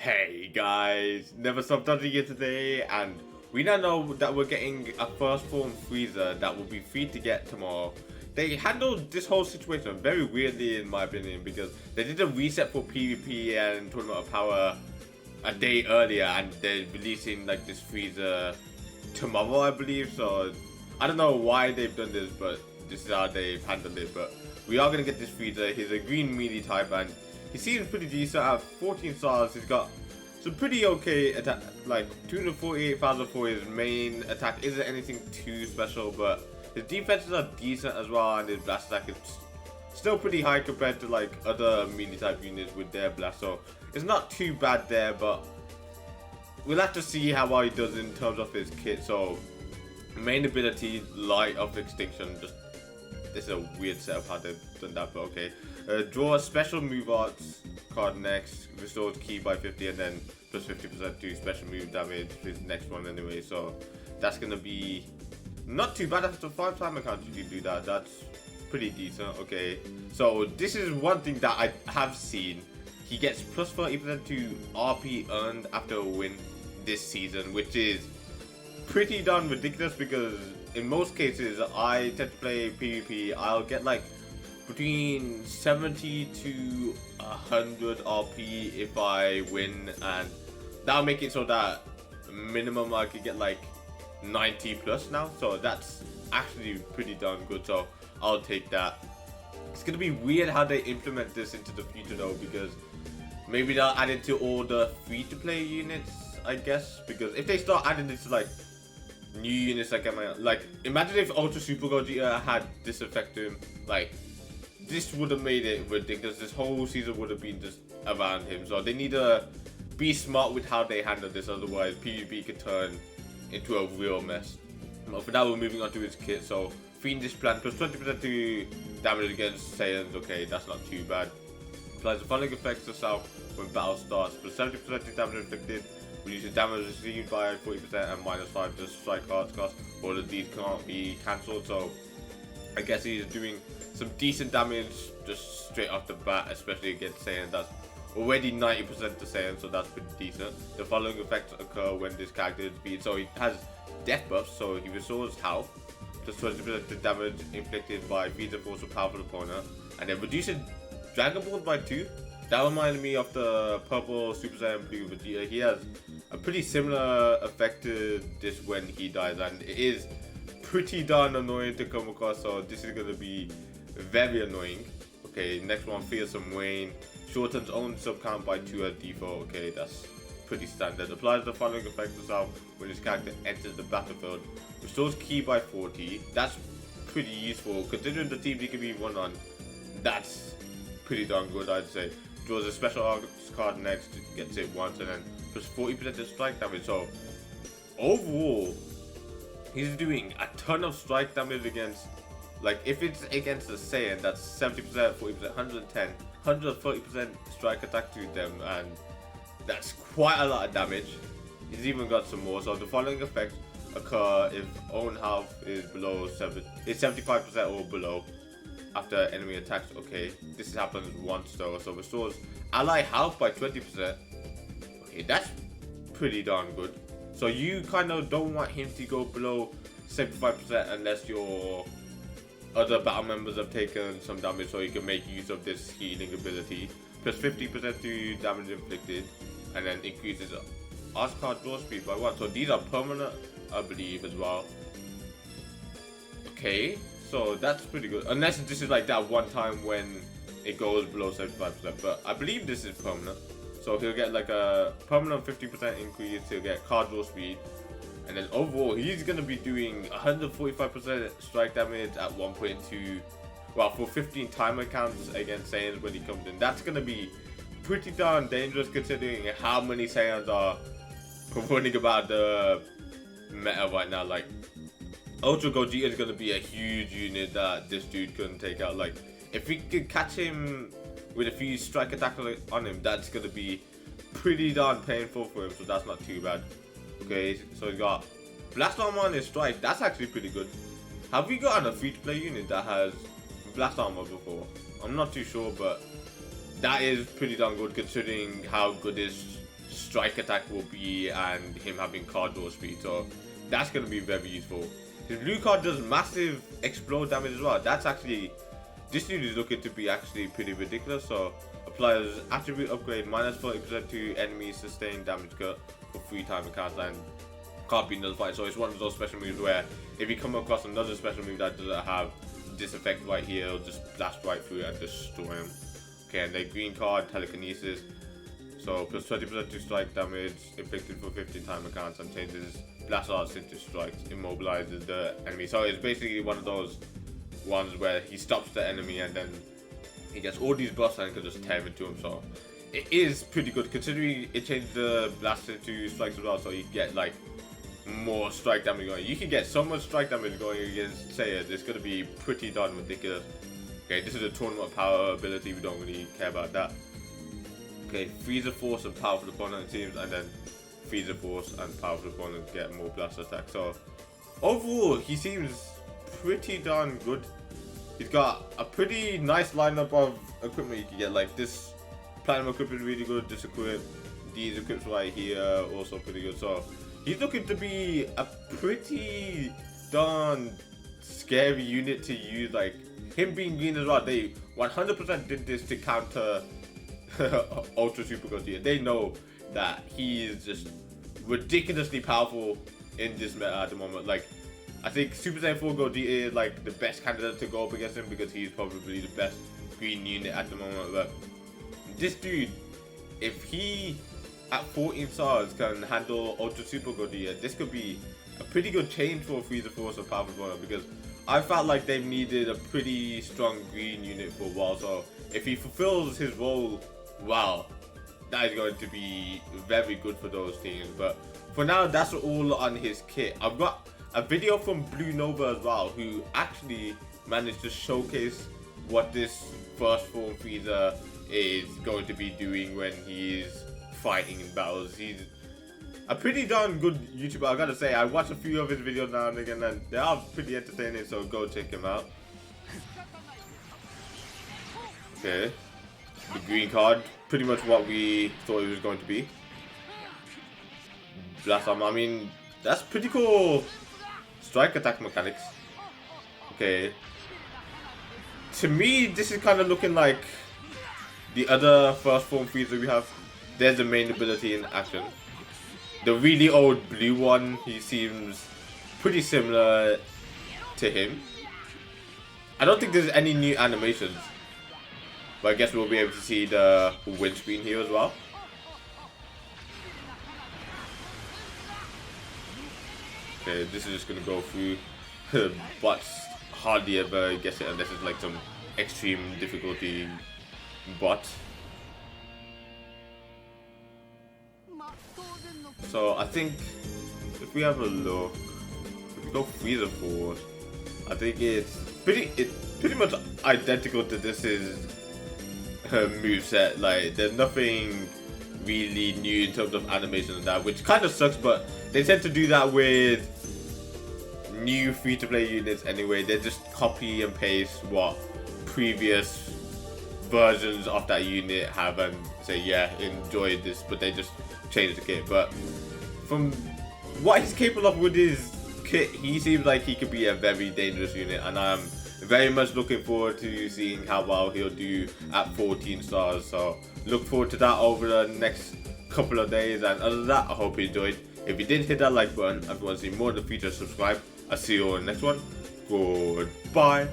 Hey guys, Never Stop Dodging here today, and we now know that we're getting a first Form Frieza that will be free to get tomorrow. They handled this whole situation very weirdly in my opinion, because they did a reset for PvP and Tournament of Power a day earlier, and they're releasing like this Frieza tomorrow, I believe. So I don't know why they've done this, but this is how they've handled it. But we are gonna get this Frieza. He's a green melee type, and he seems pretty decent. At 14 stars, he's got some pretty okay attack, like 248,000 for his main attack. Isn't anything too special, but his defenses are decent as well, and his blast attack is still pretty high compared to like other melee type units with their blast. So it's not too bad there, but we'll have to see how well he does in terms of his kit. So main ability, Light of Extinction. Just this is a weird setup how they've done that, but okay. Draw a special move arts card next, restores ki by 50, and then plus 50% to special move damage for his next one anyway. So that's gonna be not too bad. After 5 time accounts you can do that. That's pretty decent. Okay, so this is one thing that I have seen. He gets plus 30% to RP earned after a win this season, which is pretty darn ridiculous, because in most cases I tend to play PvP. I'll get like between 70 to 100 RP if I win, and that'll make it so that minimum I could get like 90 plus now. So that's actually pretty darn good, so I'll take that. It's gonna be weird how they implement this into the future though, because maybe they'll add it to all the free-to-play units, I guess. Because if they start adding this to like new units, like imagine if Ultra Super Gogeta had this effect to him. Like, this would have made it ridiculous. This whole season would have been just around him. So they need to be smart with how they handle this, otherwise PvP could turn into a real mess. But for now, we're moving on to his kit. So Fiendish Plan plus 20% to damage against Saiyans. Okay, that's not too bad. Applies the following effects to self when battle starts: plus 70% to damage inflicted, reduces damage received by 40%, and minus 5 to strike cards cost. All of these can't be cancelled, so I guess he's doing some decent damage just straight off the bat, especially against Saiyan. That's already 90% to Saiyan, so that's pretty decent. The following effects occur when this character is beat. So he has death buffs, so he restores health, plus 20% to damage inflicted by Frieza Force of powerful opponent, and then reduces Dragon Balls by 2. That reminded me of the purple Super Saiyan Blue Vegeta. He has a pretty similar effect to this when he dies, and it is pretty darn annoying to come across, so this is gonna be very annoying. Okay, next one, Fearsome Wayne. Shortens own sub count by 2 at default. Okay, that's pretty standard. Applies the following effect herself when his character enters the battlefield. Restores ki by 40. That's pretty useful considering the teams he can be run on. That's pretty darn good, I'd say. Draws a special arts card next, gets it once, and then plus 40% to strike damage. So overall, he's doing a ton of strike damage against, like, if it's against a Saiyan, that's 70%, 40%, 110, 130% strike attack to them, and that's quite a lot of damage. He's even got some more. So the following effects occur if own health is below 75% or below after enemy attacks. Okay, this happens once though. So restores ally health by 20%. Okay, that's pretty darn good. So you kind of don't want him to go below 75% unless your other battle members have taken some damage, so you can make use of this healing ability. Plus 50% to damage inflicted, and then increases Arts card draw speed by 1. So these are permanent, I believe, as well. Okay, so that's pretty good. Unless this is like that one time when it goes below 75%, but I believe this is permanent. So he'll get like a permanent 50% increase, he'll get card draw speed, and then overall he's gonna be doing 145% strike damage at 1.2, well, for 15 timer counts against Saiyans when he comes in. That's gonna be pretty darn dangerous considering how many Saiyans are complaining about the meta right now. Like, Ultra Gogeta is gonna be a huge unit that this dude couldn't take out. Like, if we could catch him with a few strike attacks on him, that's gonna be pretty darn painful for him, so that's not too bad. Okay, so he's got Blast Armor on his strike. That's actually pretty good. Have we gotten a free-to-play unit that has Blast Armor before? I'm not too sure, but that is pretty darn good considering how good his strike attack will be and him having card draw speed. So that's going to be very useful. His blue card does massive explode damage as well. That's actually, this dude is looking to be actually pretty ridiculous. So applies attribute upgrade minus 40% to enemy sustained damage cut for 3 timer counts and can't be nullified. So it's one of those special moves where if you come across another special move that doesn't have this effect right here, it'll just blast right through and destroy him. Okay, and the green card, telekinesis. So plus 20% to strike damage inflicted for 15 timer counts and changes blast arts into strikes, immobilizes the enemy. So it's basically one of those ones where he stops the enemy and then he gets all these buffs and can just tear into him. So it is pretty good considering it changed the blast into strikes as well. So you get like more strike damage going. You can get so much strike damage going against Seiya. It's going to be pretty darn ridiculous. Okay, this is a tournament power ability. We don't really care about that. Okay, Frieza Force and powerful opponent teams, and then Frieza Force and powerful opponent get more blast attack. So overall, he seems pretty darn good. He's got a pretty nice lineup of equipment you can get. Like this platinum equipment is really good. This equip, these equips right here also pretty good. So he's looking to be a pretty darn scary unit to use. Like him being green as well, they 100% did this to counter Ultra Super Gogeta. They know that he is just ridiculously powerful in this meta at the moment. Like I think Super Saiyan 4 Gogeta is like the best candidate to go up against him because he's probably the best green unit at the moment. But this dude, if he at 14 stars can handle Ultra Super Gogeta, this could be a pretty good change for Frieza Force or Powerful Opponent, because I felt like they've needed a pretty strong green unit for a while. So if he fulfills his role well, that is going to be very good for those teams. But for now, that's all on his kit. I've got a video from Blue Nova as well, who actually managed to showcase what this first form Frieza is going to be doing when he's fighting in battles. He's a pretty darn good YouTuber, I gotta say. I watch a few of his videos now and again, and they are pretty entertaining, so go check him out. Okay, the green card, pretty much what we thought it was going to be. Blast Arm, I mean, that's pretty cool strike attack mechanics. Okay, to me, this is kind of looking like the other first form Frieza we have. There's the main ability in action. The really old blue one, he seems pretty similar to him. I don't think there's any new animations, but I guess we'll be able to see the windscreen here as well. Okay, this is just gonna go through, but hardly ever guess it unless it's like some extreme difficulty bot. So I think if we have a look, if we go Frieza Force, I think it's pretty much identical to this's moveset. Like there's nothing really new in terms of animation and that, which kind of sucks, but they tend to do that with new free-to-play units anyway. They just copy and paste what previous versions of that unit have and say, yeah, enjoy this, but they just change the kit. But from what he's capable of with his kit, he seems like he could be a very dangerous unit, and I'm very much looking forward to seeing how well he'll do at 14 stars. So look forward to that over the next couple of days, and other than that, I hope you enjoyed. If you did, hit that like button. If you want to see more of the feature, subscribe. I'll see you on the next one. Goodbye.